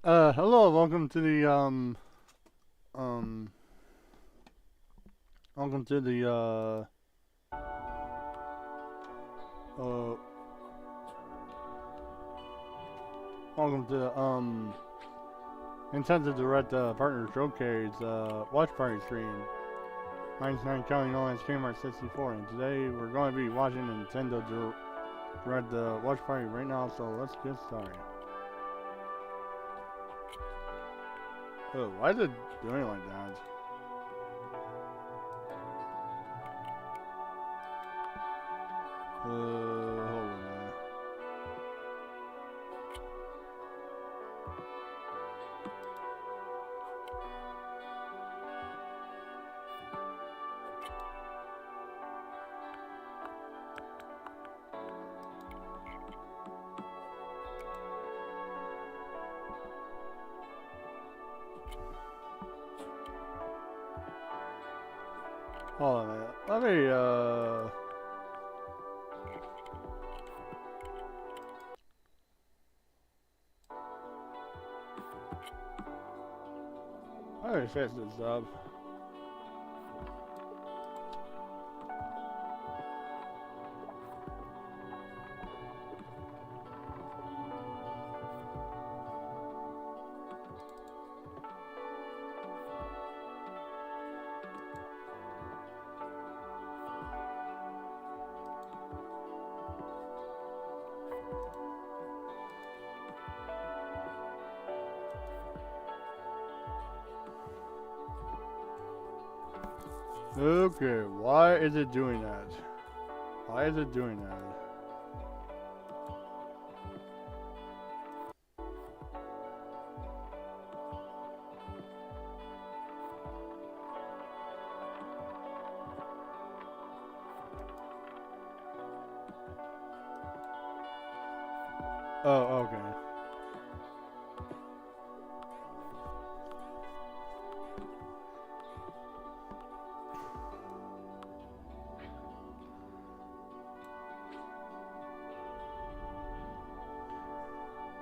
Hello, welcome to the, um, welcome to the, uh, welcome to the, Nintendo Direct, Partner Showcase, watch party stream. Mine's not counting on as Kmart 64, and today we're going to be watching Nintendo Direct, watch party right now, so let's get started. Oh, why is it doing like that? Hold on. Hold on a minute. Let me, let me fix this up. Okay, why is it doing that? Why is it doing that? Oh, okay.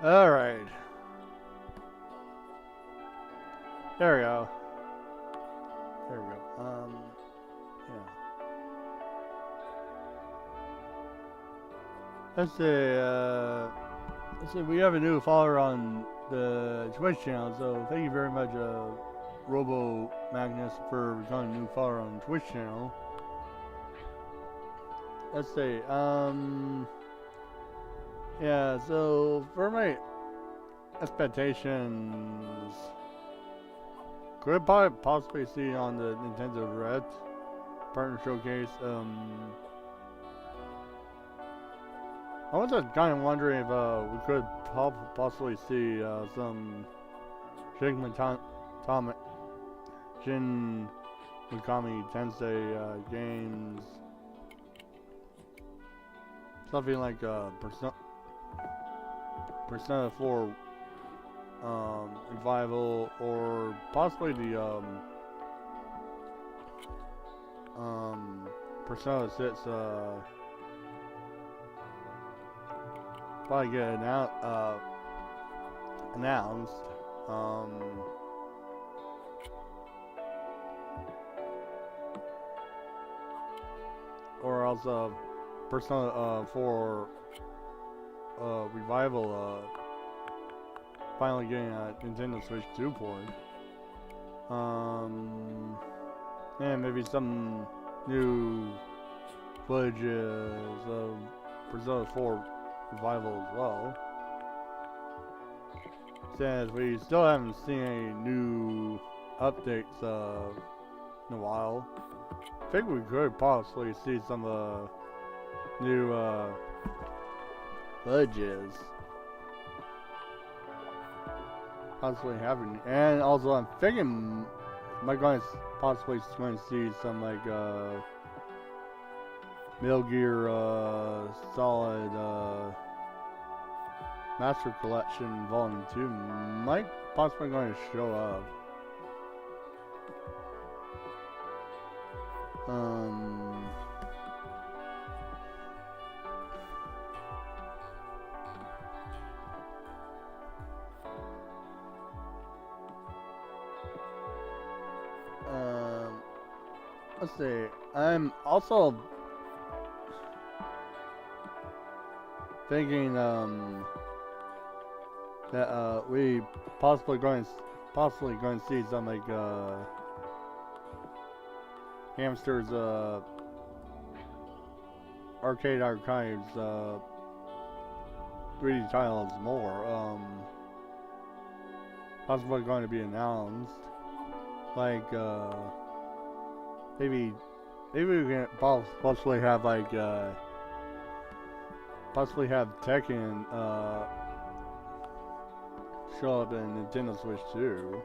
Alright. There we go. There we go. Yeah. Let's see, we have a new follower on the Twitch channel, so thank you very much, Robo Magnus, for becoming a new follower on the Twitch channel. Let's see, yeah, so for my expectations, could I possibly see on the Nintendo Direct Partner Showcase, I was just kind of wondering if we could possibly see some Shin Megami Tensei games, something like Persona 4 Revival, or possibly the Persona 6 probably get announced. Or else Persona 4 Revival finally getting a Nintendo Switch 2 port. And maybe some new footages of Persona 4 Revival as well. Since we still haven't seen any new updates in a while, I think we could possibly see some new footages possibly happening. And also, I'm thinking, am I going to possibly going to see some like Metal Gear Solid Master Collection Volume 2 might possibly going to show up. let's see. I'm also thinking that we possibly going to see some like Hamster's Arcade Archives 3D titles more possibly going to be announced, like maybe we can possibly have like possibly have Tekken show up in Nintendo Switch 2,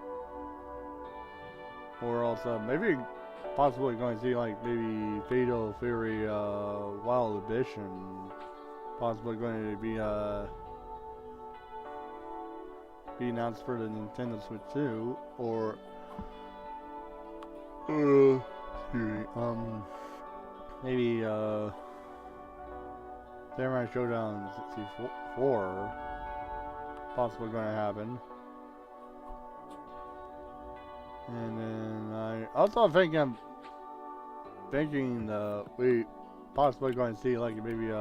or also maybe possibly going to see like maybe Fatal Fury Wild Edition possibly going to be announced for the Nintendo Switch 2, or excuse me, maybe Samurai Showdown 64 possibly going to happen. And then I also thinking we possibly going to see like maybe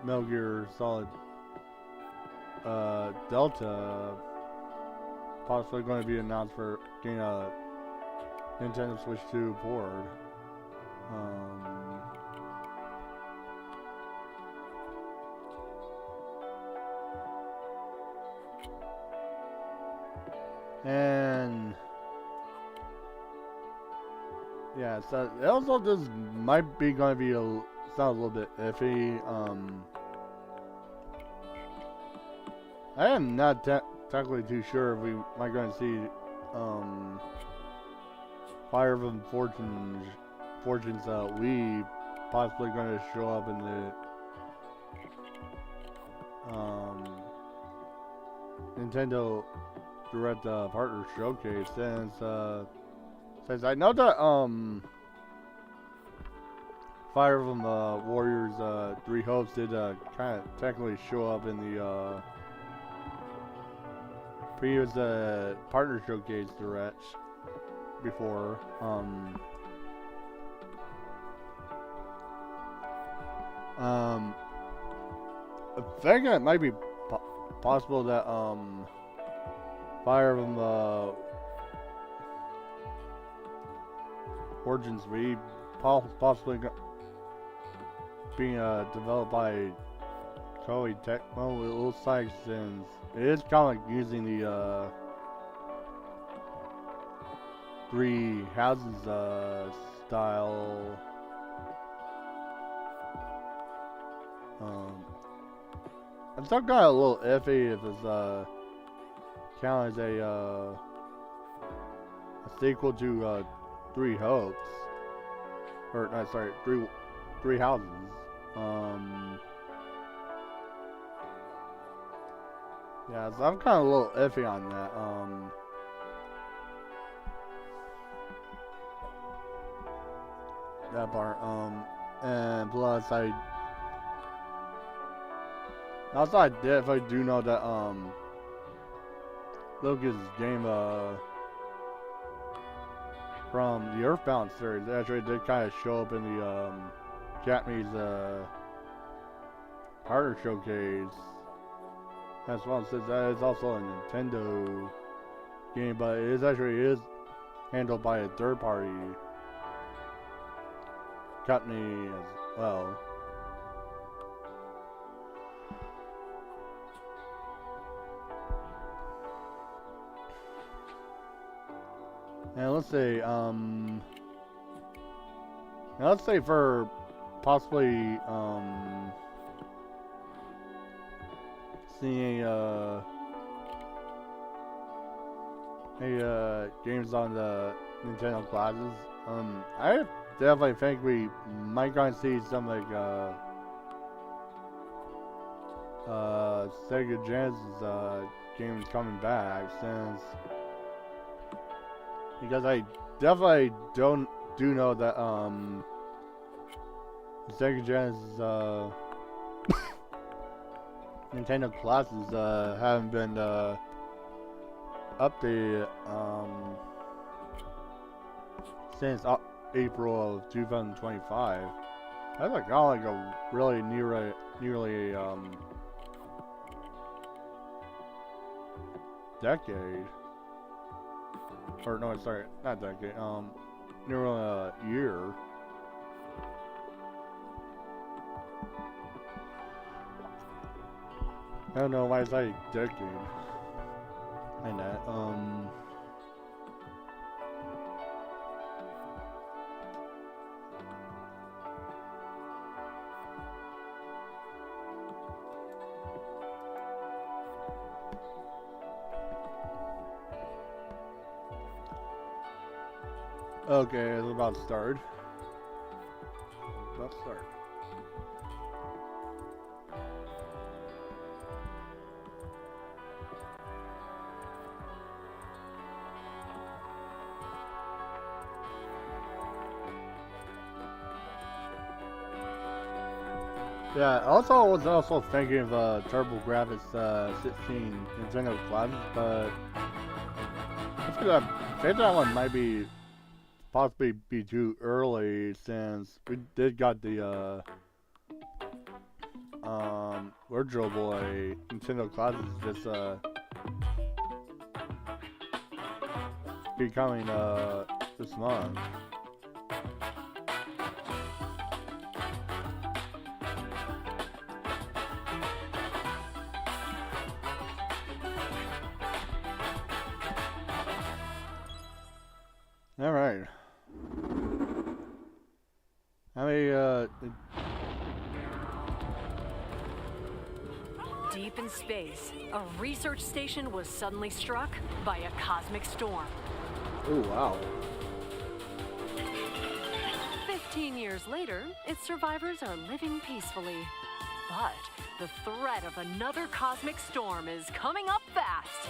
Metal Gear Solid Delta possibly going to be announced for getting a Nintendo Switch 2 board. And yeah, so also this might be going to be sound a little bit iffy. I am not technically too sure if we might going to see Fire Emblem Fortunes Wii possibly going to show up in the Nintendo Direct Partner Showcase, since I know that Fire Emblem Warriors 3 Hopes did kind of technically show up in the previous Partner Showcase Direct before. I think it might be possible that Fire Emblem Origins Wii possibly being developed by Koei Tecmo. It looks like, since it is kind of like using the Three Houses style. I'm still kind of a little iffy if it's count as a sequel to Three Hopes, or no, sorry, Three Houses. Yeah, so I'm kind of a little iffy on that. That part. And plus I definitely do know that Lucas' game from the Earthbound series actually did kind of show up in the Japanese Partner Showcase as well, since that is also a Nintendo game, but it is handled by a third party company as well. And let's say for possibly seeing games on the Nintendo classes. I definitely think we might going to see some like Sega Genesis games coming back, because I definitely do know that Sega Genesis Nintendo classes haven't been updated since April of 2025. That's like got like a really nearly decade. Or no, sorry, not decade. Nearly a year. I don't know why it's like decade. And that okay, it's about to start. About to start. Yeah, also I was also thinking of TurboGrafx 16 Nintendo Classic, but I feel that one might be possibly be too early since we did got the Virtual Boy Nintendo Classic just becoming this month. All right. Deep in space, a research station was suddenly struck by a cosmic storm. Oh, wow. 15 years later, its survivors are living peacefully. But the threat of another cosmic storm is coming up fast.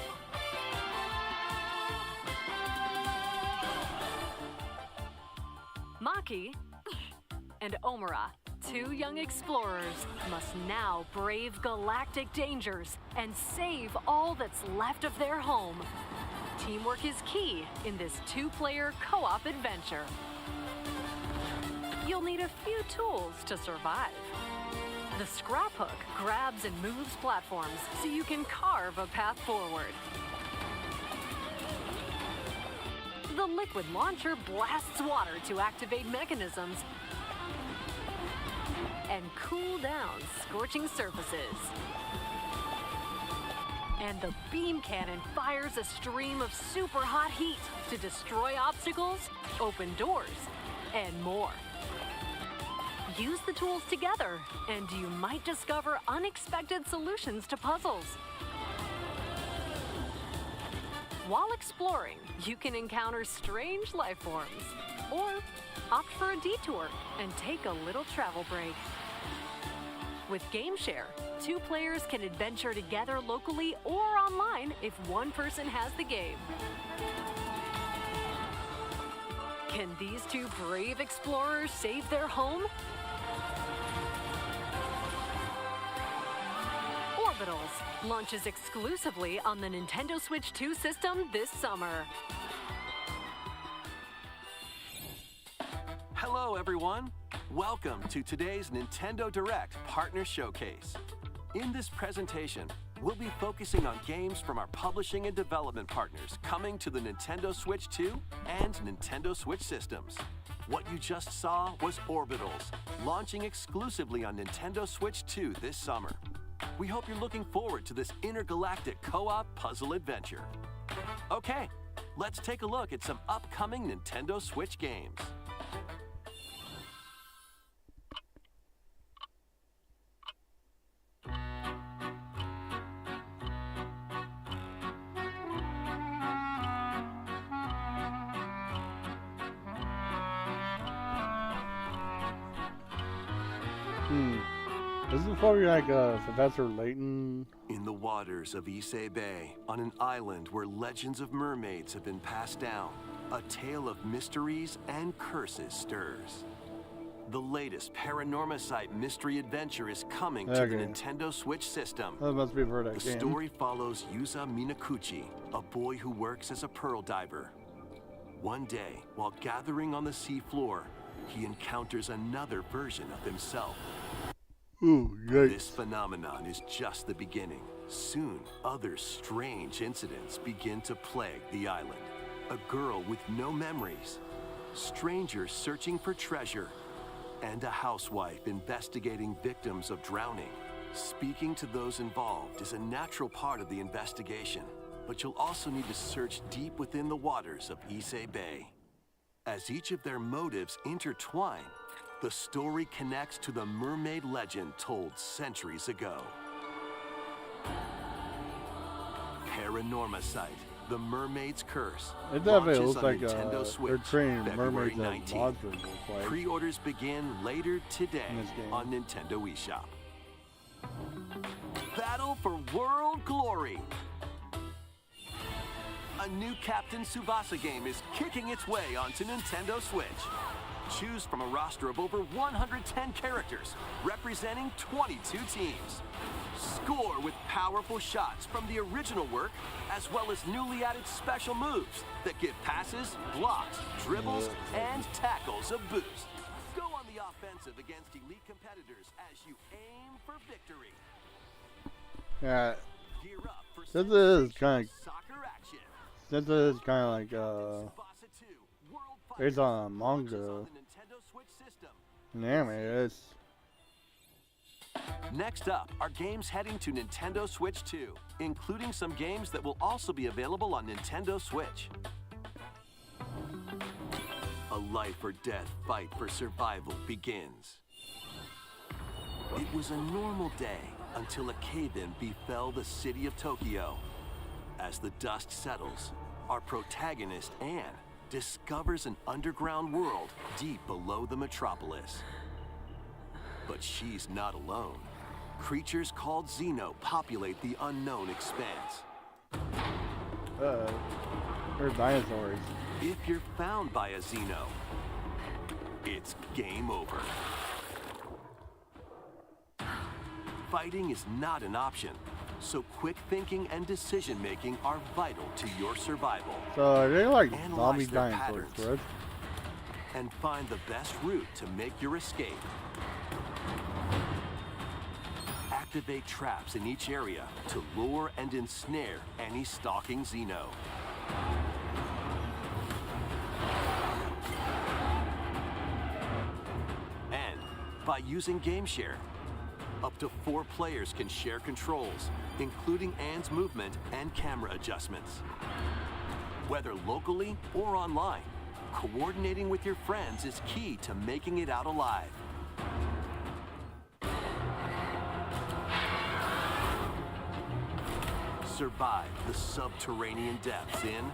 Maki and Omura, two young explorers, must now brave galactic dangers and save all that's left of their home. Teamwork is key in this two-player co-op adventure. You'll need a few tools to survive. The scrap hook grabs and moves platforms so you can carve a path forward. The liquid launcher blasts water to activate mechanisms and cool down scorching surfaces. And the beam cannon fires a stream of super hot heat to destroy obstacles, open doors, and more. Use the tools together, and you might discover unexpected solutions to puzzles. While exploring, you can encounter strange life forms, or opt for a detour and take a little travel break. With GameShare, two players can adventure together locally or online if one person has the game. Can these two brave explorers save their home? Orbitals launches exclusively on the Nintendo Switch 2 system this summer. Hello, everyone. Welcome to today's Nintendo Direct Partner Showcase. In this presentation, we'll be focusing on games from our publishing and development partners coming to the Nintendo Switch 2 and Nintendo Switch systems. What you just saw was Orbitals, launching exclusively on Nintendo Switch 2 this summer. We hope you're looking forward to this intergalactic co-op puzzle adventure. Okay, let's take a look at some upcoming Nintendo Switch games. This is probably like Professor Layton. In the waters of Issei Bay, on an island where legends of mermaids have been passed down, a tale of mysteries and curses stirs. The latest Paranormosite mystery adventure is coming to the Nintendo Switch system. That must be for that The game. story follows Yuza Minakuchi, a boy who works as a pearl diver. One day, while gathering on the seafloor, he encounters another version of himself. Ooh, yikes. This phenomenon is just the beginning. Soon, other strange incidents begin to plague the island. A girl with no memories, strangers searching for treasure, and a housewife investigating victims of drowning. Speaking to those involved is a natural part of the investigation, but you'll also need to search deep within the waters of Ise Bay. As each of their motives intertwine, the story connects to the mermaid legend told centuries ago. Paranormosite, The Mermaid's Curse. It definitely launches looks on like Nintendo Switch, they're training February mermaids as 19th. monsters. Looks like. Pre-orders begin later today In this game. on Nintendo eShop. Battle for World Glory. A new Captain Tsubasa game is kicking its way onto Nintendo Switch. Choose from a roster of over 110 characters representing 22 teams. Score with powerful shots from the original work, as well as newly added special moves that give passes, blocks, dribbles, and tackles a boost. Go on the offensive against elite competitors as you aim for victory. Yeah, Gear up for this is sensational kind of soccer action. this is kind of like Tsubasa 2 World based Fighter on a launches manga. on the Nintendo Switch system. an anime. It's Next up are games heading to Nintendo Switch 2, including some games that will also be available on Nintendo Switch. A life or death fight for survival begins. It was a normal day until a cave-in befell the city of Tokyo. As the dust settles, our protagonist, Anne, discovers an underground world deep below the metropolis. But she's not alone. Creatures called Xeno populate the unknown expanse. they're dinosaurs. If you're found by a Xeno, it's game over. Fighting is not an option, so quick thinking and decision-making are vital to your survival. So they're like Analyze zombie their dinosaurs, patterns. right? And find the best route to make your escape. Activate traps in each area to lure and ensnare any stalking Xeno. And by using GameShare, up to 4 players can share controls, including Anne's movement and camera adjustments. Whether locally or online, coordinating with your friends is key to making it out alive. Survive the subterranean depths in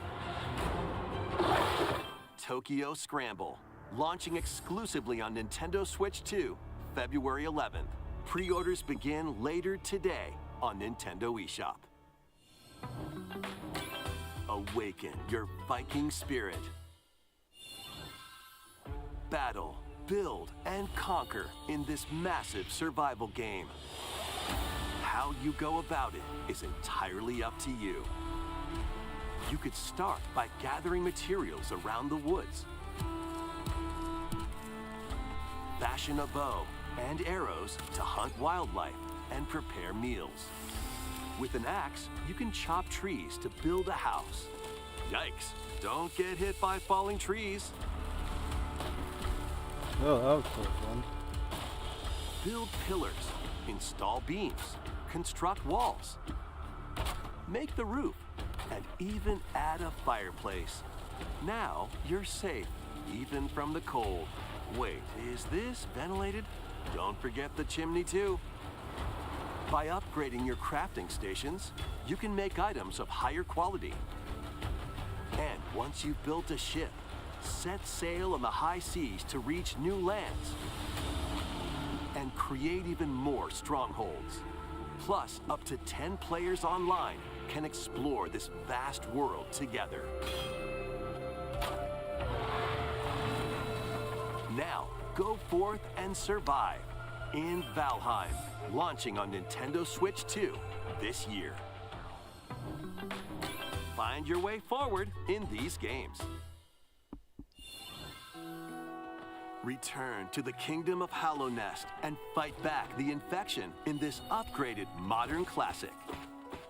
Tokyo Scramble, launching exclusively on Nintendo Switch 2, February 11th. Pre-orders begin later today on Nintendo eShop. Awaken your Viking spirit. Battle, build, and conquer in this massive survival game. How you go about it is entirely up to you. You could start by gathering materials around the woods. Fashion a bow and arrows to hunt wildlife and prepare meals. With an axe, you can chop trees to build a house. Yikes, don't get hit by falling trees. Oh, that was so fun. Build pillars, install beams, construct walls, make the roof, and even add a fireplace. Now you're safe, even from the cold. Wait, is this ventilated? Don't forget the chimney too. By upgrading your crafting stations, you can make items of higher quality. And once you've built a ship, set sail on the high seas to reach new lands and create even more strongholds. Plus, up to 10 players online can explore this vast world together. Now, Go forth and survive in Valheim, launching on Nintendo Switch 2 this year. Find your way forward in these games. Return to the kingdom of Hollow Nest and fight back the infection in this upgraded modern classic.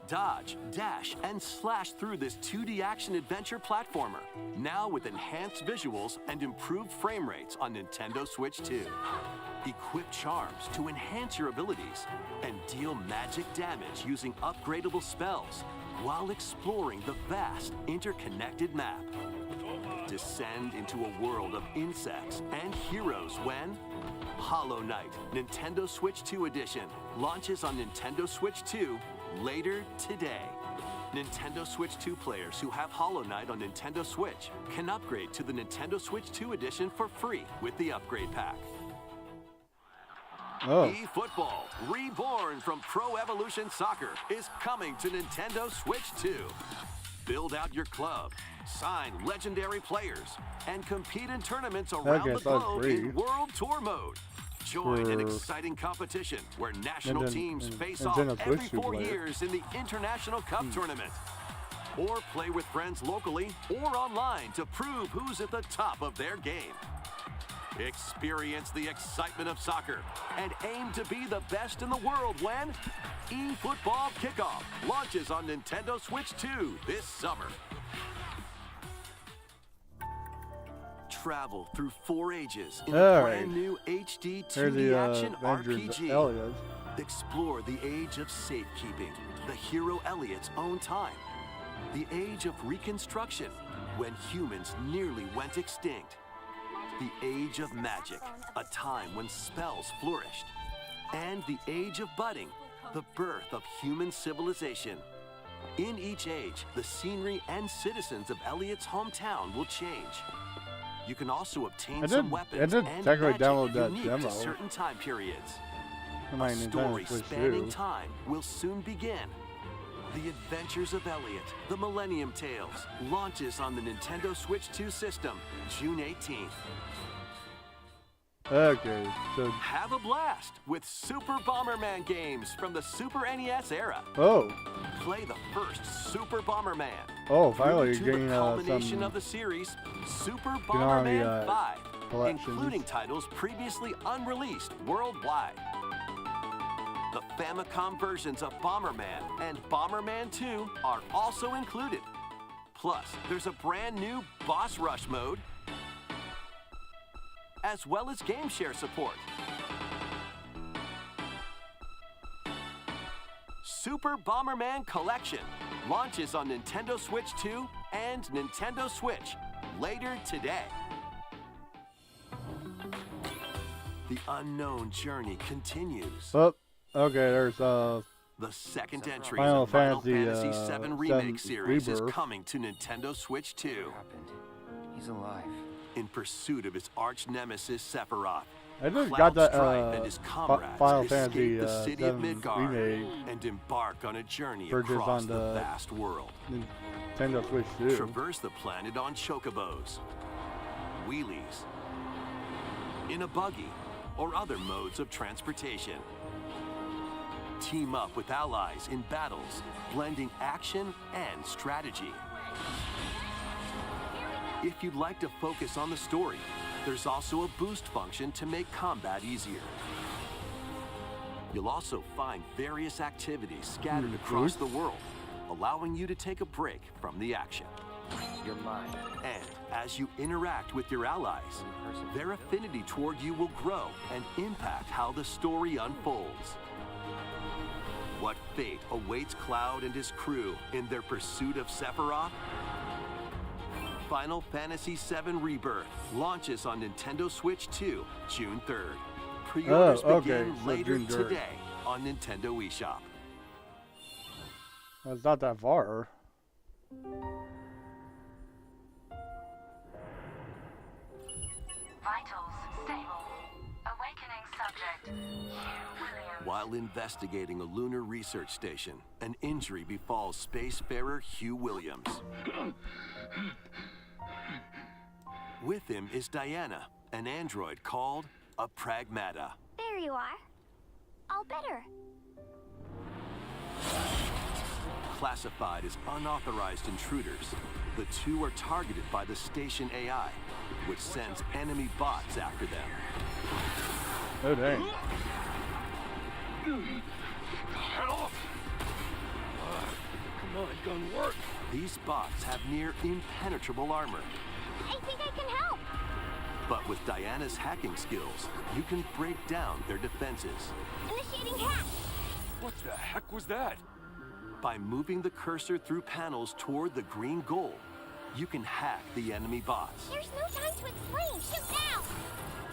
Dodge, dash, and slash through this 2D action-adventure platformer, now with enhanced visuals and improved frame rates on Nintendo Switch 2. Equip charms to enhance your abilities and deal magic damage using upgradable spells while exploring the vast, interconnected map. Descend into a world of insects and heroes when Hollow Knight Nintendo Switch 2 Edition launches on Nintendo Switch 2 later today. Nintendo Switch 2 players who have Hollow Knight on Nintendo Switch can upgrade to the Nintendo Switch 2 Edition for free with the upgrade pack. eFootball, reborn from Pro Evolution Soccer, is coming to Nintendo Switch 2. Build out your club, sign legendary players, and compete in tournaments around the globe in World Tour mode. Join an exciting competition where national teams face off every 4 years in the International Cup Tournament. Or play with friends locally or online to prove who's at the top of their game. Experience the excitement of soccer and aim to be the best in the world when eFootball Kickoff launches on Nintendo Switch 2 this summer. Travel through 4 ages in a brand new HD 2D action RPG. Explore the age of safekeeping, the hero Elliot's own time. The age of reconstruction, when humans nearly went extinct. The age of magic, a time when spells flourished. And the age of budding, the birth of human civilization. In each age, the scenery and citizens of Elliot's hometown will change. You can also obtain some weapons and magic unique to certain time periods. A story spanning time will soon begin. The Adventures of Elliot, The Millennium Tales, launches on the Nintendo Switch 2 system, June 18th. Okay, so have a blast with Super Bomberman games from the Super NES era. Play the first Super Bomberman. Finally you're getting the culmination of the series, Super Bomberman 5, including titles previously unreleased worldwide. The Famicom versions of Bomberman and Bomberman 2 are also included. Plus, there's a brand new Boss Rush mode, as well as game share support. Super Bomberman Collection launches on Nintendo Switch 2 and Nintendo Switch later today. The unknown journey continues. There's the second entry Final of the Final Fantasy VII Remake series is coming to Nintendo Switch 2. He's alive. In pursuit of his arch nemesis Sephiroth, I just Cloud got that Strife and his comrades Final escape Fantasy the city of VII Midgard Remake and embark on a journey purchase across on the the vast world. Nintendo Switch 2. Traverse the planet on chocobos, wheelies, in a buggy, or other modes of transportation. Team up with allies in battles, blending action and strategy. If you'd like to focus on the story, there's also a boost function to make combat easier. You'll also find various activities scattered across the world, allowing you to take a break from the action. You're mine. And as you interact with your allies, their affinity toward you will grow and impact how the story unfolds. What fate awaits Cloud and his crew in their pursuit of Sephiroth? Final Fantasy VII Rebirth launches on Nintendo Switch 2, June 3rd. Pre-orders begin later today on Nintendo eShop. That's not that far. Vitals stable. Awakening subject, Hugh Williams. While investigating a lunar research station, an injury befalls spacefarer Hugh Williams. With him is Diana, an android called a Pragmata. There you are. All better. Classified as unauthorized intruders, the two are targeted by the station AI, which sends enemy bots after them. Oh, dang. Help! Come on, gun work. These bots have near impenetrable armor, I think I can help. but with Diana's hacking skills, you can break down their defenses. Initiating hack. What the heck was that? By moving the cursor through panels toward the green goal, you can hack the enemy bots. There's no time to explain. Shoot now.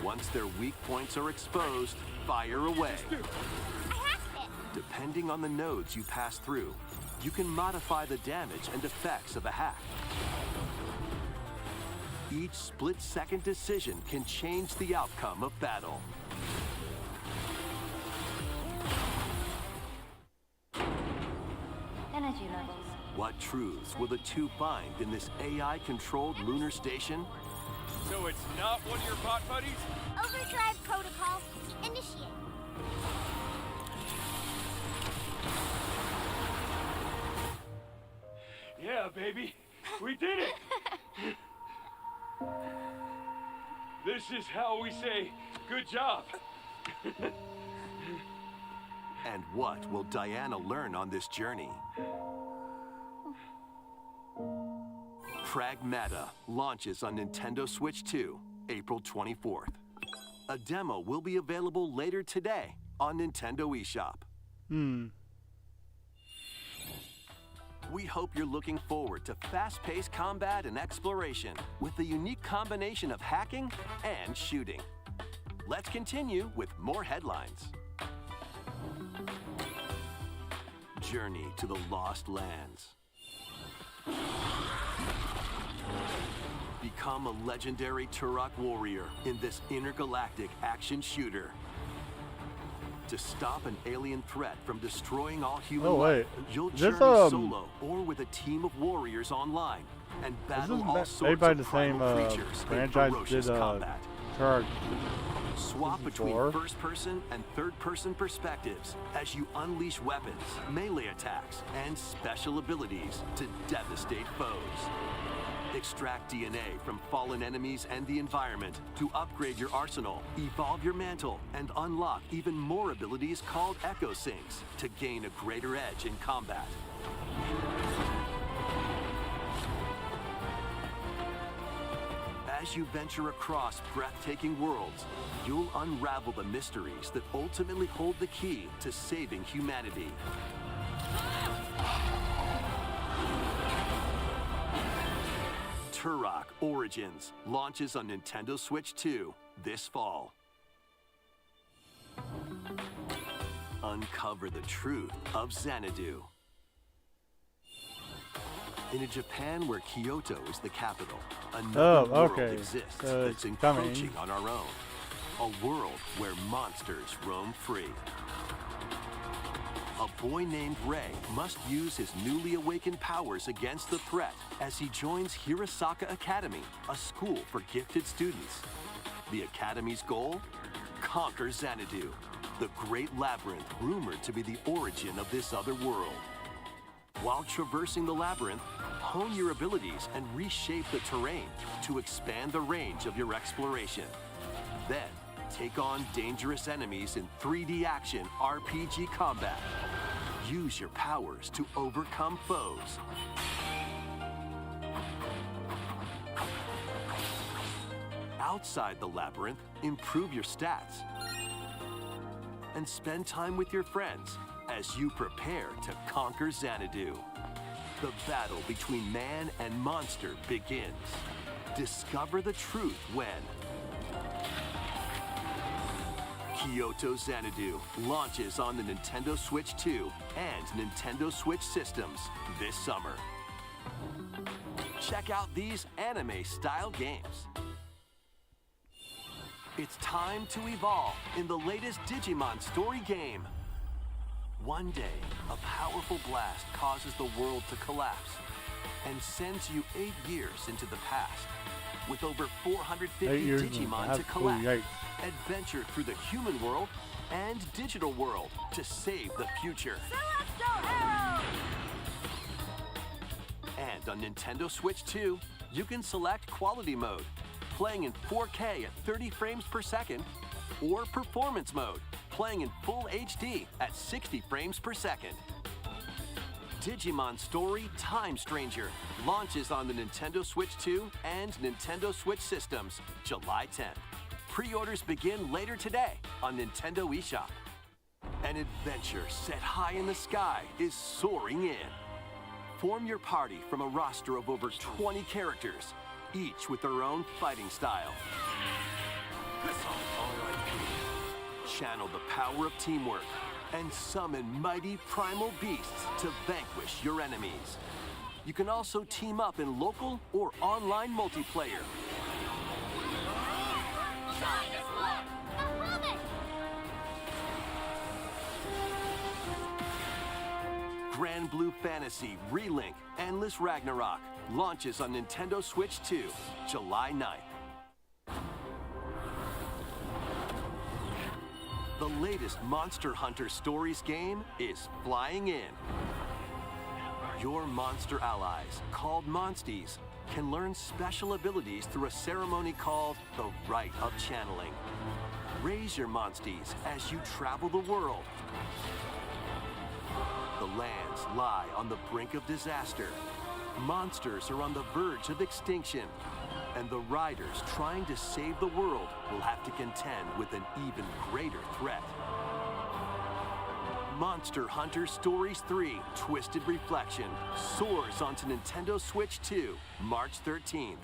Once their weak points are exposed, fire away. I hacked it. Depending on the nodes you pass through, you can modify the damage and effects of a hack. Each split-second decision can change the outcome of battle. Energy levels. What truths will the two find in this AI-controlled lunar station? So it's not one of your bot buddies? Overdrive protocol. Initiate. Yeah, baby. We did it! This is how we say, good job. And what will Diana learn on this journey? Pragmata launches on Nintendo Switch 2, April 24th. A demo will be available later today on Nintendo eShop. We hope you're looking forward to fast-paced combat and exploration with a unique combination of hacking and shooting. Let's continue with more headlines. Journey to the Lost Lands. Become a legendary Turok warrior in this intergalactic action shooter. To stop an alien threat from destroying all human life, you'll Is this, journey solo or with a team of warriors online and battle all sorts made by of the same primal creatures in franchise ferocious did combat. Turok. Swap between 4? first-person and third-person perspectives as you unleash weapons, melee attacks, and special abilities to devastate foes. Extract DNA from fallen enemies and the environment to upgrade your arsenal, evolve your mantle, and unlock even more abilities called Echo Sinks to gain a greater edge in combat. As you venture across breathtaking worlds, you'll unravel the mysteries that ultimately hold the key to saving humanity. Turok Origins launches on Nintendo Switch 2 this fall. Uncover the truth of Xanadu. In a Japan where Kyoto is the capital, another world exists that's encroaching on our own. A world where monsters roam free. A boy named Ray must use his newly awakened powers against the threat as he joins Hirosaka Academy, a school for gifted students. The Academy's goal? Conquer Xanadu, the great labyrinth rumored to be the origin of this other world. While traversing the labyrinth, hone your abilities and reshape the terrain to expand the range of your exploration. Then, take on dangerous enemies in 3D action RPG combat. Use your powers to overcome foes. Outside the labyrinth, improve your stats. And spend time with your friends as you prepare to conquer Xanadu. The battle between man and monster begins. Discover the truth when Kyoto Xanadu launches on the Nintendo Switch 2 and Nintendo Switch systems this summer. Check out these anime-style games. It's time to evolve in the latest Digimon story game. One day, a powerful blast causes the world to collapse and sends you 8 years into the past. with over 450 8 years Digimon to collect. Adventure through the human world and digital world to save the future. And on Nintendo Switch 2, you can select Quality Mode, playing in 4K at 30 frames per second, or Performance Mode, playing in full HD at 60 frames per second. Digimon Story Time Stranger launches on the Nintendo Switch 2 and Nintendo Switch systems July 10th. Pre-orders begin later today on Nintendo eShop. An adventure set high in the sky is soaring in. Form your party from a roster of over 20 characters, each with their own fighting style. Channel the power of teamwork and summon mighty primal beasts to vanquish your enemies. You can also team up in local or online multiplayer. Grand Blue Fantasy Relink Endless Ragnarok launches on Nintendo Switch 2, July 9th. The latest Monster Hunter Stories game is flying in. Your monster allies, called Monsties, can learn special abilities through a ceremony called the Rite of Channeling. Raise your Monsties as you travel the world. The lands lie on the brink of disaster. Monsters are on the verge of extinction. And the riders trying to save the world will have to contend with an even greater threat. Monster Hunter Stories 3 Twisted Reflection soars onto Nintendo Switch 2, March 13th.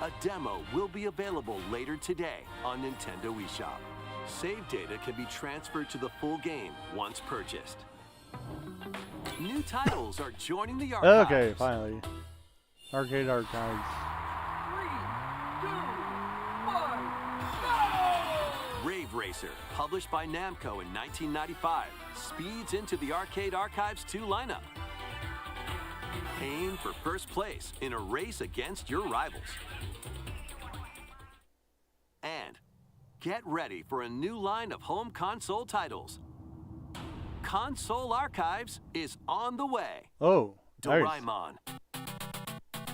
A demo will be available later today on Nintendo eShop. Save data can be transferred to the full game once purchased. New titles are joining the archives. Okay, finally. Arcade Archives. 3, 2, 1, go! Rave Racer, published by Namco in 1995, speeds into the Arcade Archives 2 lineup. Aim for first place in a race against your rivals. And get ready for a new line of home console titles. Console Archives is on the way. Oh, nice. Doraemon.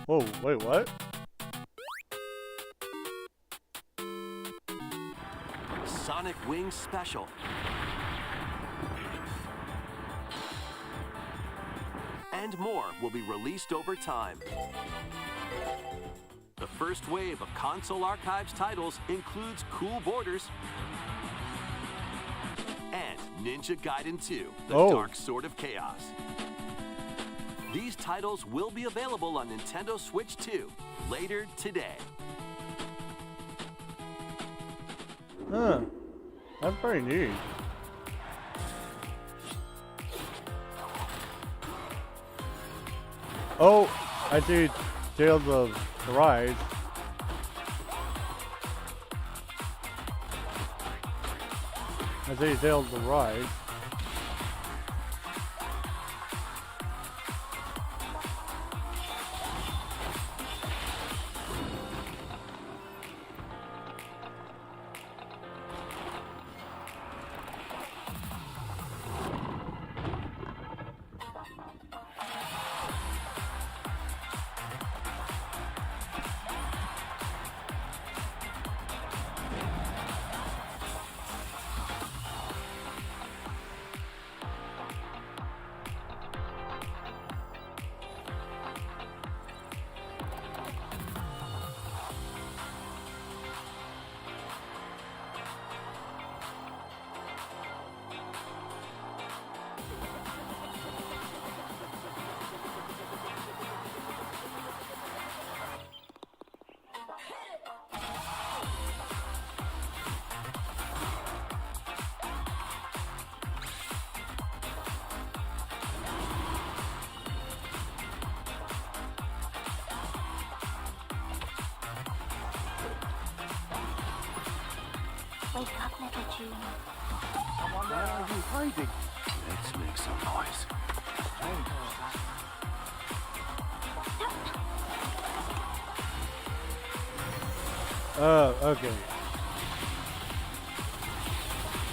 Whoa, wait, what? Sonic Wings Special. And more will be released over time. The first wave of Console Archives titles includes Cool Borders and Ninja Gaiden 2, The Dark Sword of Chaos. These titles will be available on Nintendo Switch 2 later today. Huh. That's pretty neat. Oh, I see Tales of Arise. I see Tales of Arise. Wake up, Pikachu. Why are you hiding? Let's make some noise. Okay.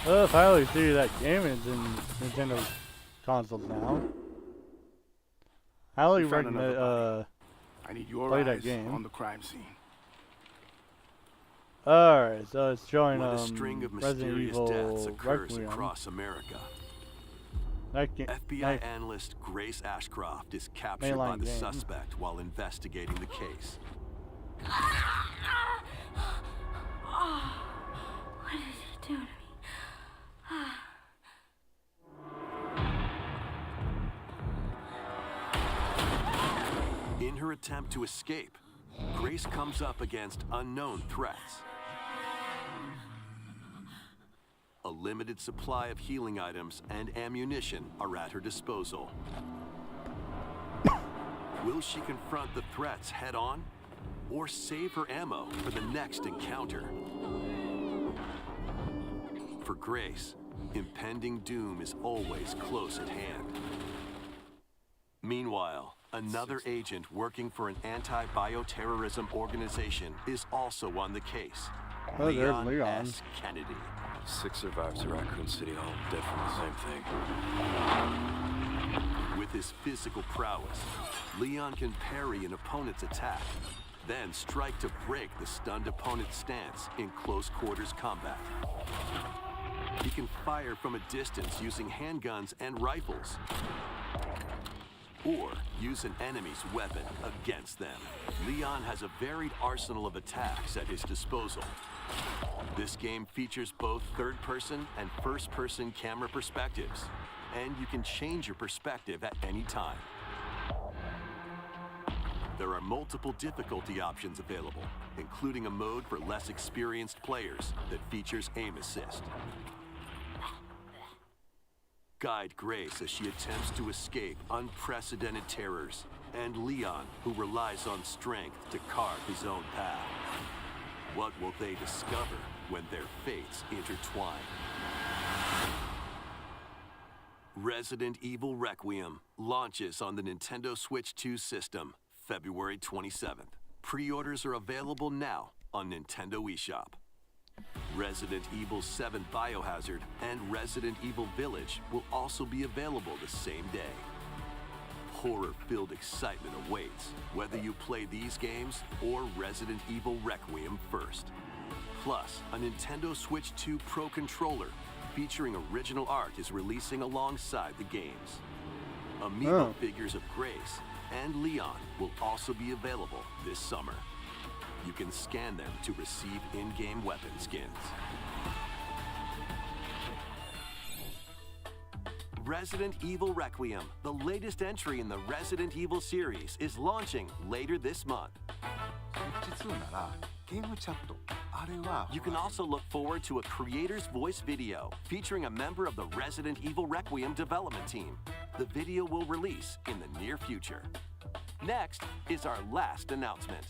I finally see that gaming's in Nintendo consoles now. I only We found reckon another that, I need your play that eyes game. on the crime scene. Alright, so it's showing, When a string of Resident mysterious Evil deaths occurs Requiem. across America, That game, FBI analyst Grace Ashcroft is captured by Mainline the game. suspect while investigating the case. What did you do to me? In her attempt to escape, Grace comes up against unknown threats. A limited supply of healing items and ammunition are at her disposal. Will she confront the threats head-on, or save her ammo for the next encounter? For Grace, impending doom is always close at hand. Meanwhile, another agent working for an anti-bioterrorism organization is also on the case. Oh, there's Leon Leon. S. Kennedy. 6 survivors of Raccoon City Hall, dead from the same thing. With his physical prowess, Leon can parry an opponent's attack, then strike to break the stunned opponent's stance in close quarters combat. He can fire from a distance using handguns and rifles, or use an enemy's weapon against them. Leon has a varied arsenal of attacks at his disposal. This game features both third-person and first-person camera perspectives, and you can change your perspective at any time. There are multiple difficulty options available, including a mode for less experienced players that features aim assist. Guide Grace as she attempts to escape unprecedented terrors, and Leon, who relies on strength to carve his own path. What will they discover when their fates intertwine? Resident Evil Requiem launches on the Nintendo Switch 2 system February 27th. Pre-orders are available now on Nintendo eShop. Resident Evil 7 Biohazard and Resident Evil Village will also be available the same day. Horror-filled excitement awaits, whether you play these games or Resident Evil Requiem first. Plus, a Nintendo Switch 2 Pro controller featuring original art is releasing alongside the games. Amiibo figures of Grace and Leon will also be available this summer. You can scan them to receive in-game weapon skins. Resident Evil Requiem, the latest entry in the Resident Evil series, is launching later this month. You can also look forward to a creator's voice video featuring a member of the Resident Evil Requiem development team. The video will release in the near future. Next is our last announcement.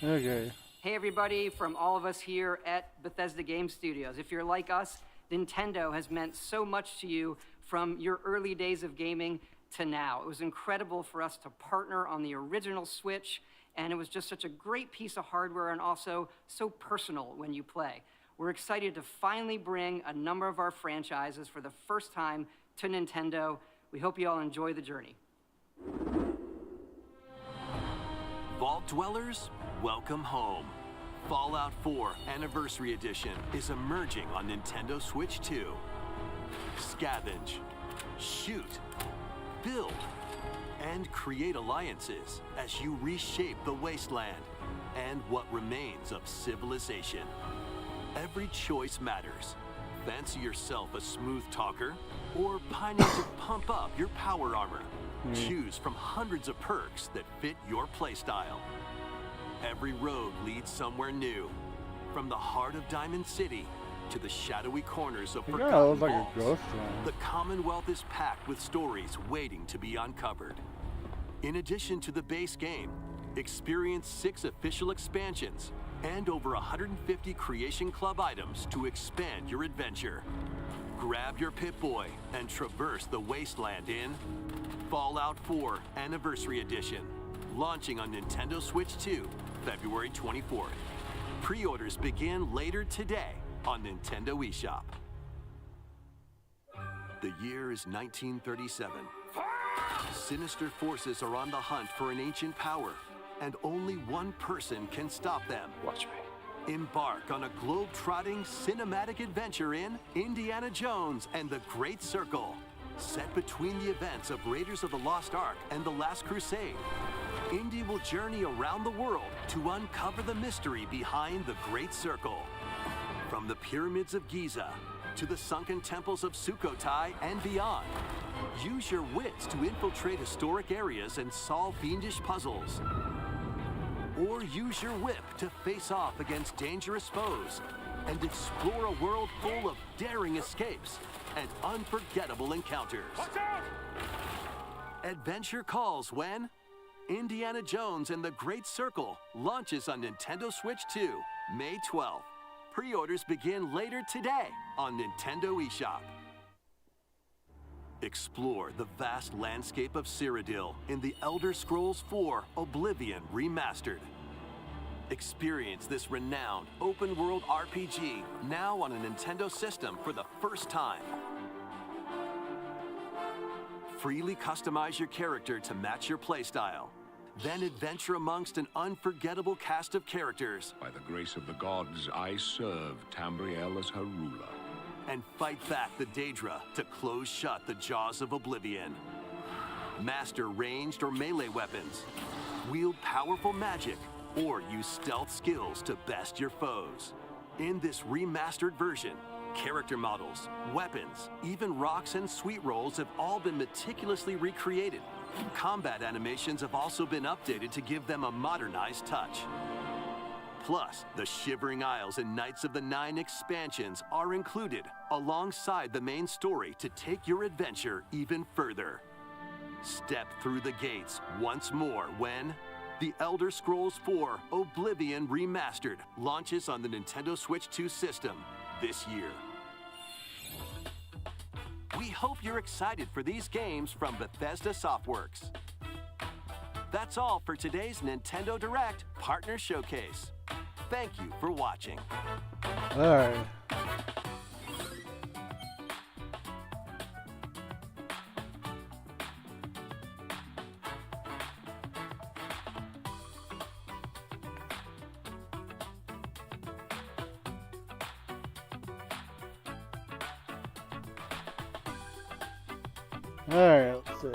Okay. Hey everybody, from all of us here at Bethesda Game Studios. If you're like us, Nintendo has meant so much to you from your early days of gaming to now. It was incredible for us to partner on the original Switch, and it was just such a great piece of hardware and also so personal when you play. We're excited to finally bring a number of our franchises for the first time to Nintendo. We hope you all enjoy the journey. Vault Dwellers, welcome home. Fallout 4 Anniversary Edition is emerging on Nintendo Switch 2. Scavenge, shoot, build, and create alliances as you reshape the wasteland and what remains of civilization. Every choice matters. Fancy yourself a smooth talker or pining to pump up your power armor? Choose from hundreds of perks that fit your playstyle. Every road leads somewhere new, from the heart of Diamond City to the shadowy corners of forgotten looks like a vaults. ghost town. The Commonwealth is packed with stories waiting to be uncovered. In addition to the base game, experience 6 official expansions and over 150 Creation Club items to expand your adventure. Grab your Pip-Boy and traverse the wasteland in Fallout 4 Anniversary Edition, launching on Nintendo Switch 2, February 24th. Pre-orders begin later today on Nintendo eShop. The year is 1937. Sinister forces are on the hunt for an ancient power, and only one person can stop them. Watch me. Embark on a globe-trotting cinematic adventure in Indiana Jones and the Great Circle. Set between the events of Raiders of the Lost Ark and The Last Crusade, Indy will journey around the world to uncover the mystery behind the Great Circle. From the pyramids of Giza to the sunken temples of Sukhothai and beyond, use your wits to infiltrate historic areas and solve fiendish puzzles. Or use your whip to face off against dangerous foes and explore a world full of daring escapes and unforgettable encounters. Watch out! Adventure calls when Indiana Jones and the Great Circle launches on Nintendo Switch 2, May 12th. Pre-orders begin later today on Nintendo eShop. Explore the vast landscape of Cyrodiil in The Elder Scrolls IV Oblivion Remastered. Experience this renowned open-world RPG now on a Nintendo system for the first time. Freely customize your character to match your playstyle. Then adventure amongst an unforgettable cast of characters. By the grace of the gods, I serve Tambriel as her ruler. And fight back the Daedra to close shut the jaws of Oblivion. Master ranged or melee weapons. Wield powerful magic or use stealth skills to best your foes. In this remastered version, character models, weapons, even rocks and sweet rolls have all been meticulously recreated. Combat animations have also been updated to give them a modernized touch. Plus, the Shivering Isles and Knights of the Nine expansions are included alongside the main story to take your adventure even further. Step through the gates once more when The Elder Scrolls IV Oblivion Remastered launches on the Nintendo Switch 2 system this year. We hope you're excited for these games from Bethesda Softworks. That's all for today's Nintendo Direct Partner Showcase. Thank you for watching. Alright. Alright, let's see.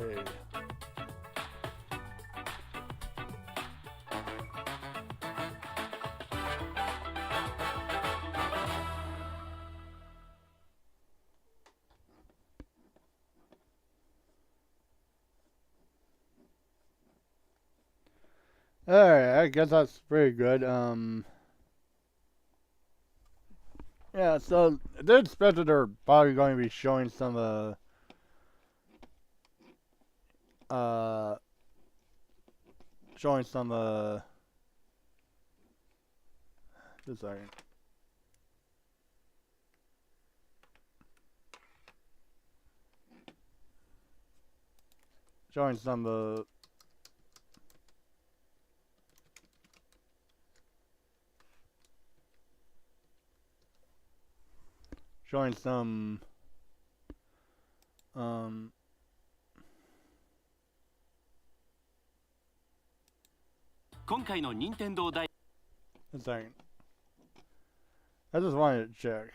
Alright, I guess that's pretty good. Yeah, so I did expect that they're probably going to be showing some, just a second. Showing some, showing some, 今回の任天堂大 a second. I just wanted to check.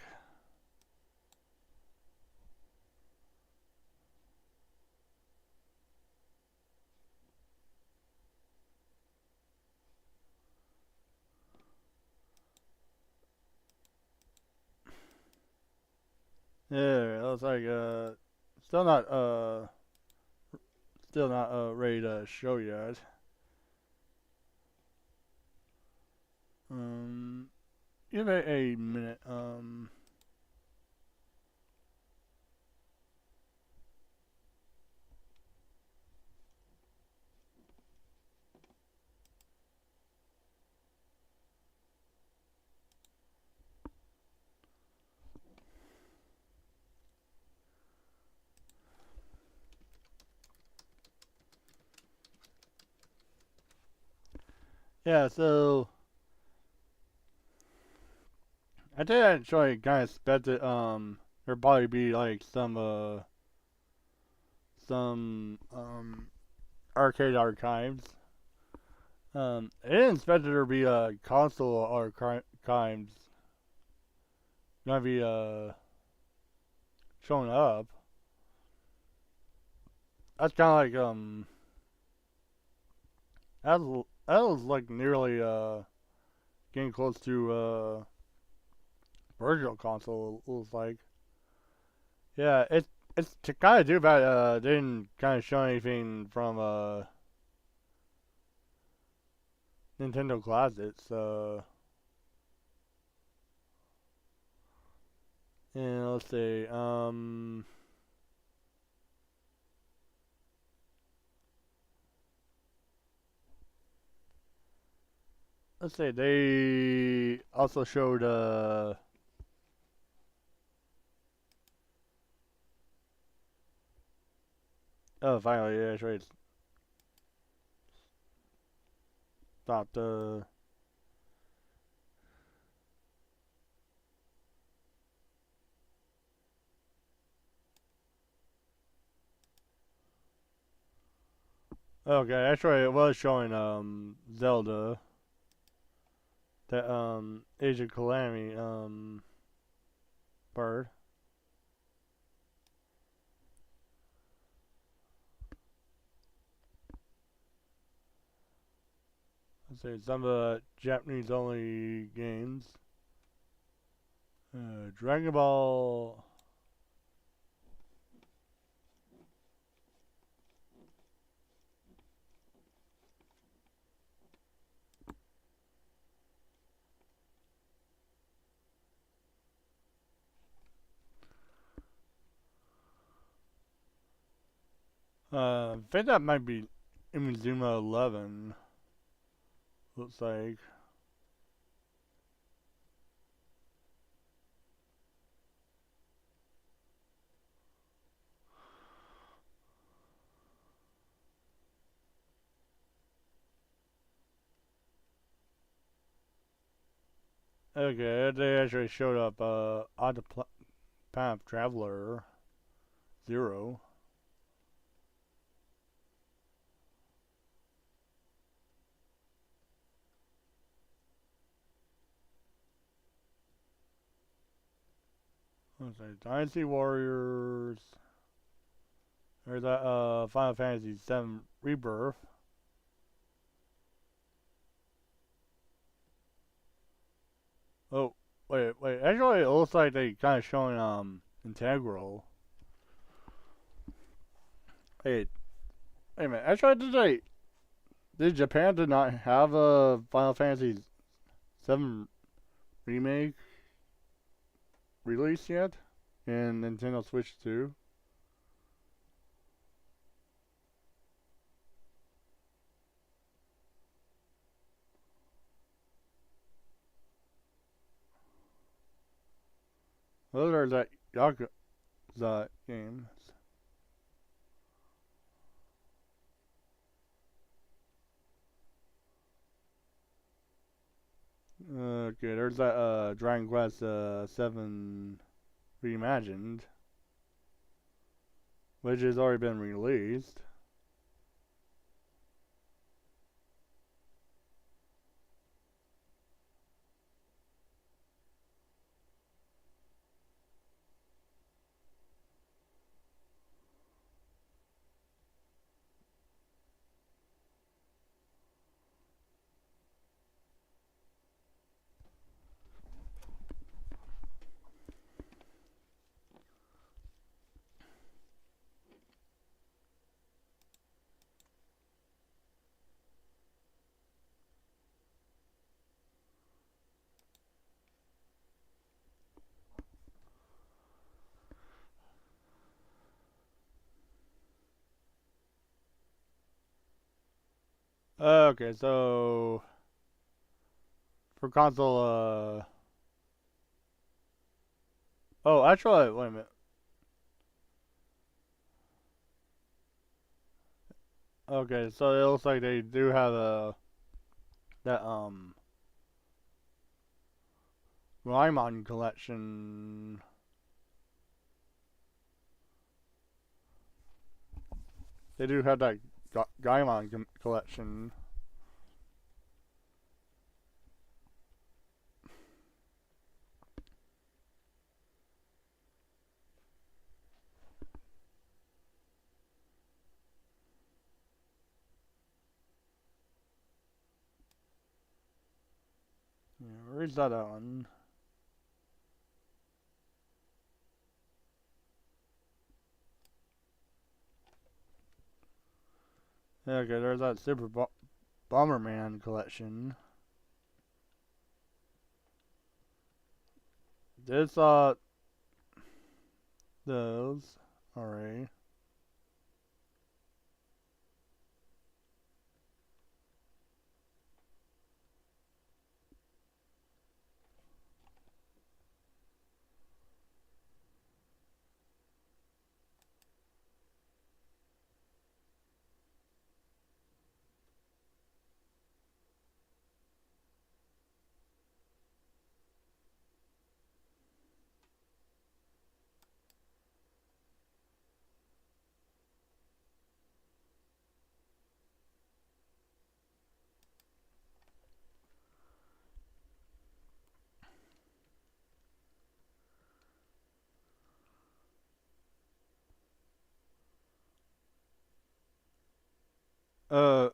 Yeah, it looks like still not ready to show yet. Give it a minute. Yeah, so did actually kind of expect it, there'd probably be like some arcade archives. I didn't expect there to be console archives gonna be showing up. That's kind of like that was like nearly getting close to virtual console. It was like, yeah, it's to kind of do bad. They didn't kind of show anything from Nintendo Classics. And let's see. Let's see. They also showed oh, finally, yeah, that's right. Stopped. Okay, actually, it was showing Zelda, that Age of Calamity part. Let's see, some of the Japanese only games. Dragon Ball. I think that might be Imizuma 11. Looks like. Okay, they actually showed up on the Path Traveler 0. Let's see, Dynasty Warriors. There's that Final Fantasy VII Rebirth. Oh, wait. Actually, it looks like they kind of showing Integral. Wait a minute. Actually, did Japan not have a Final Fantasy VII Remake released yet in Nintendo Switch 2? Those are that Yakuza games. Okay, there's that Dragon Quest 7 Reimagined, which has already been released. Okay, so for console, oh, actually, wait a minute. Okay, so it looks like they do have that Gaimon collection. They do have that Gaimon collection. Yeah, where's that on? Okay, there's that Super Bomberman collection. This, those. Alright.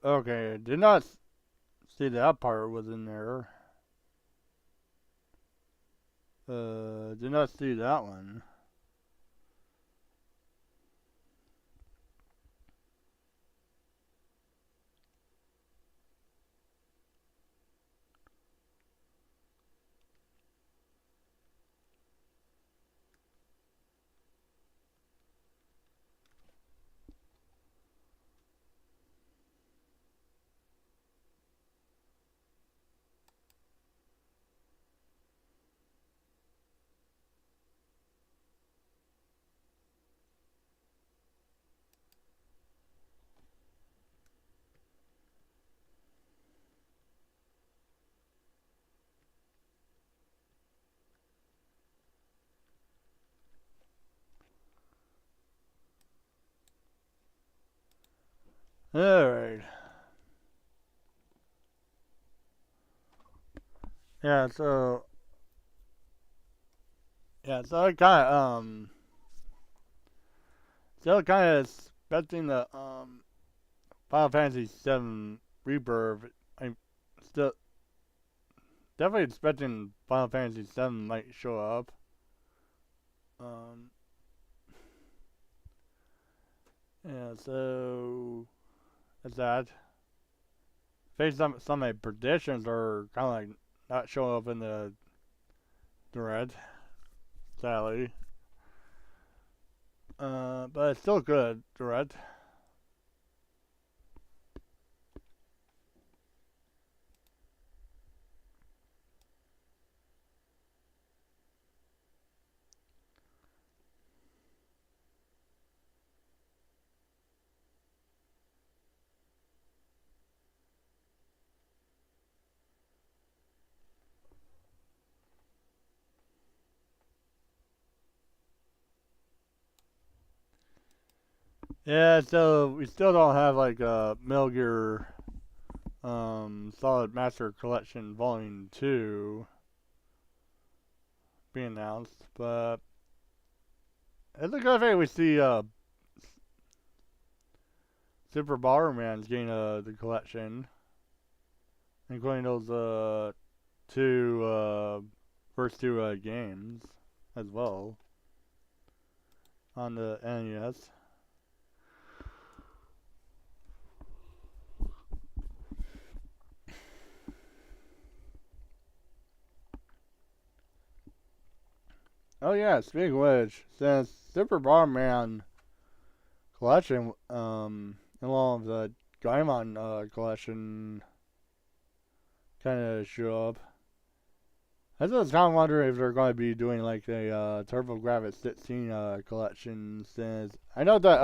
Okay, did not see that part was in there. Did not see that one. Alright. Yeah, so I still kinda expecting the Final Fantasy VII Rebirth. I'm still definitely expecting Final Fantasy VII might show up. Yeah, so that's that. Based on some of my predictions are kinda like not showing up in the thread, sadly. But it's still good, thread. Yeah, so we still don't have like a Metal Gear Solid Master Collection Volume 2 being announced, but it's a good thing we see Super Bomberman's getting the collection, including those first two games as well on the NES. Oh yeah, speaking of which, since Super Bomberman collection, along with the Gaimon collection kind of show up, I was kind of wondering if they're going to be doing like a TurboGrafx 16 collection, since I know that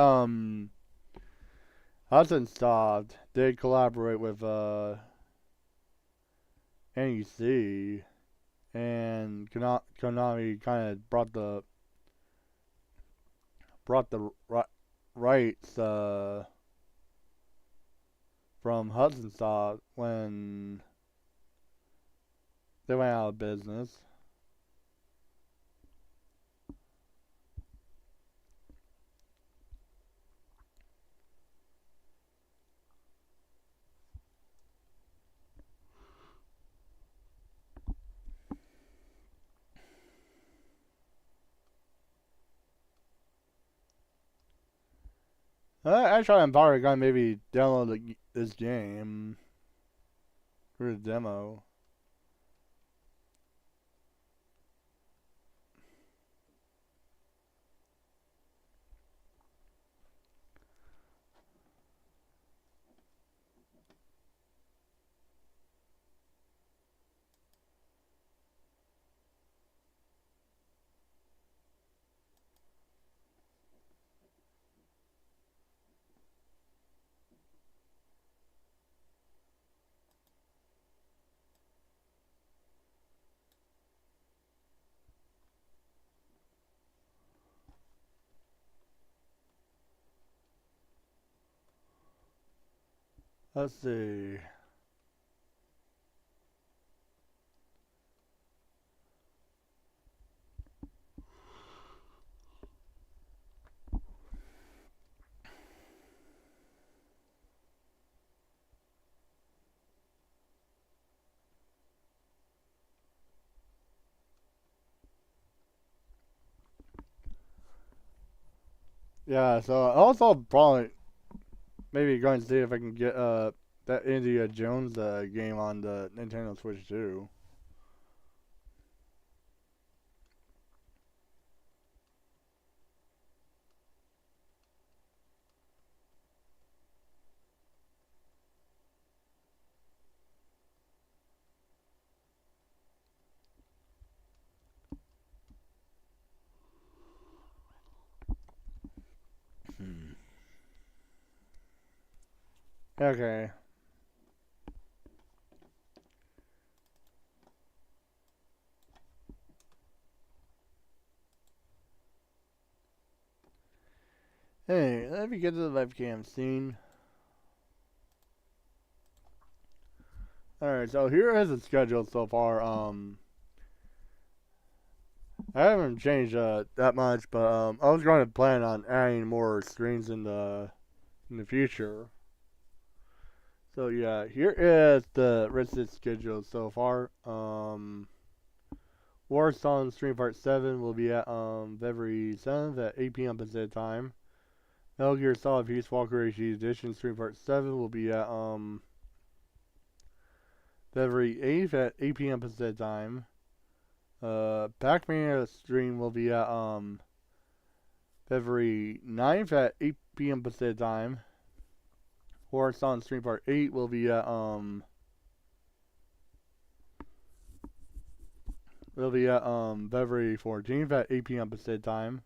Hudson Soft did collaborate with NEC, and Konami kind of brought the rights from Hudson Soft when they went out of business. Actually, I'm probably gonna maybe download this game for the demo. Let's see. Yeah, so also probably maybe going to see if I can get that Indiana Jones game on the Nintendo Switch too. Okay. Hey, let me get to the webcam scene. Alright, so here is the schedule so far. I haven't changed that much, but I was going to plan on adding more streams in the future. So yeah, here is the rest of the schedule so far. Warzone Stream Part 7 will be at February 7th at 8 p.m. Pacific Time. Metal Gear Solid Peace Walker HD Edition Stream Part 7 will be at February 8th at 8 p.m. Pacific Time. Pac-Man stream will be at February 9th at 8 p.m. Pacific Time. Warzone Stream Part 8 will be at February 14th at 8 p.m. Pacific Time.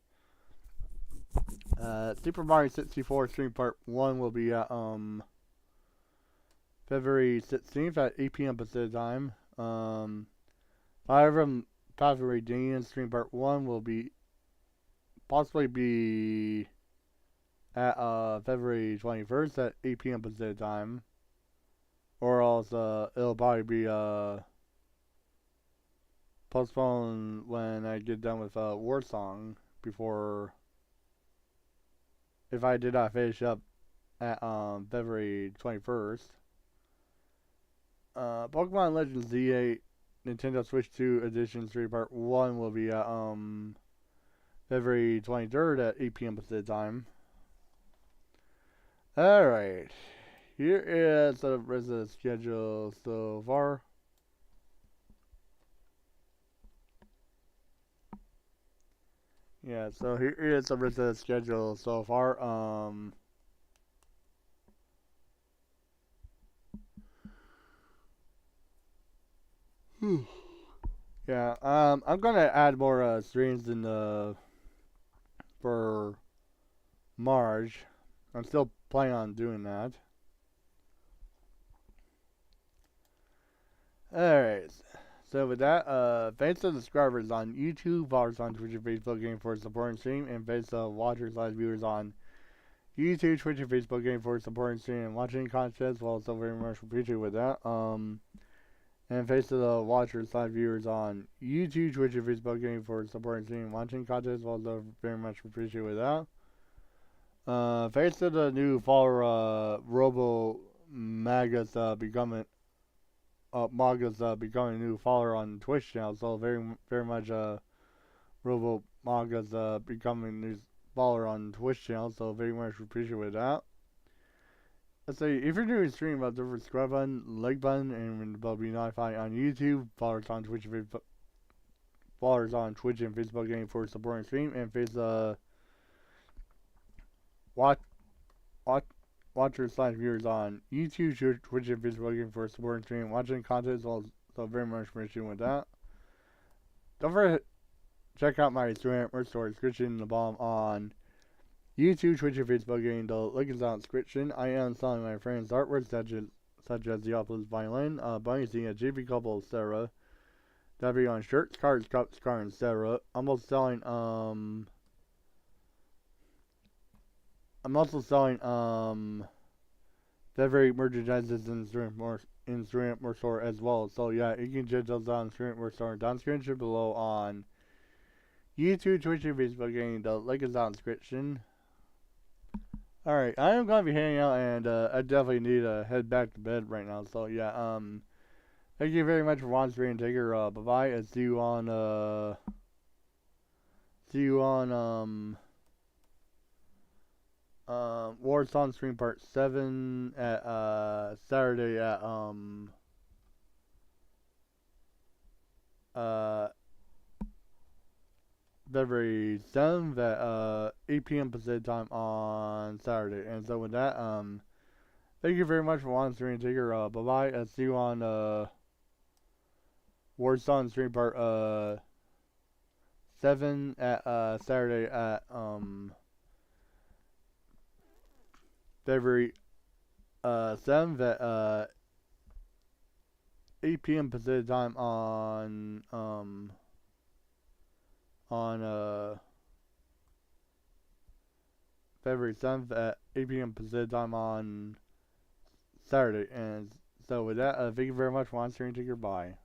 Super Mario 64 Stream Part 1 will be at February 16th at 8 p.m. Pacific Time. Fire Emblem Path of Radiance Stream Part 1 will possibly be at February 21st at 8 p.m. Pacific Time. Or else it'll probably be postponed when I get done with Warsong before, if I did not finish up at February 21st. Pokemon Legends Z8 Nintendo Switch 2 Edition 3 Part 1 will be at February 23rd at 8 p.m. Pacific Time. Alright, here is the rest of the schedule so far. Yeah, so here is the rest of the schedule so far. Yeah, I'm gonna add more streams in for March. I'm still planning on doing that. Alright, So with that, thanks to subscribers on YouTube, followers on Twitch and Facebook game for support and stream, and thanks to watchers / viewers on YouTube, Twitch, and Facebook game for support and stream and watching content as well. So very much appreciate with that. And thanks to the watchers / viewers on YouTube, Twitch, and Facebook game for support and stream and watching content as well. So very much appreciate with that. Thanks to the new follower, Robo Magus becoming becoming a new follower on Twitch channel, so very much Robo Magus becoming a new follower on Twitch channel, so very much appreciate with that. Let's say if you're doing a stream, about the subscribe button, like button, and will be notified on YouTube. Followers on Twitch and Facebook game for supporting stream, and face watchers / viewers on YouTube, Twitch, and Facebook game for supporting stream, watching content as well. So very much appreciate with that. Don't forget to check out my merch store description in the bottom on YouTube, Twitch, and Facebook game. The link is on description. I am selling my friends' artwork such as the Opal's violin, bunny a JP couple, etc. That'll be on shirts, cards, cups, cards, etc. I'm also selling February merchandises in Stream More Store as well. So yeah, you can check those out in Stream More Store down screen below on YouTube, Twitch, and Facebook game. The link is on description. Alright, I am gonna be hanging out, and I definitely need to head back to bed right now. So yeah, thank you very much for watching, and take care. Bye bye, and see you on Warzone Stream Part 7 at Saturday at February 7th at 8 p.m. Pacific time on Saturday. And so with that, thank you very much for watching, and take care. Bye bye, and see you on Warzone Stream Part 7 at Saturday at February 7th at 8 p.m. Pacific time on February 7th at 8 p.m. Pacific time on Saturday. And so with that, thank you very much for watching, and take care. Bye.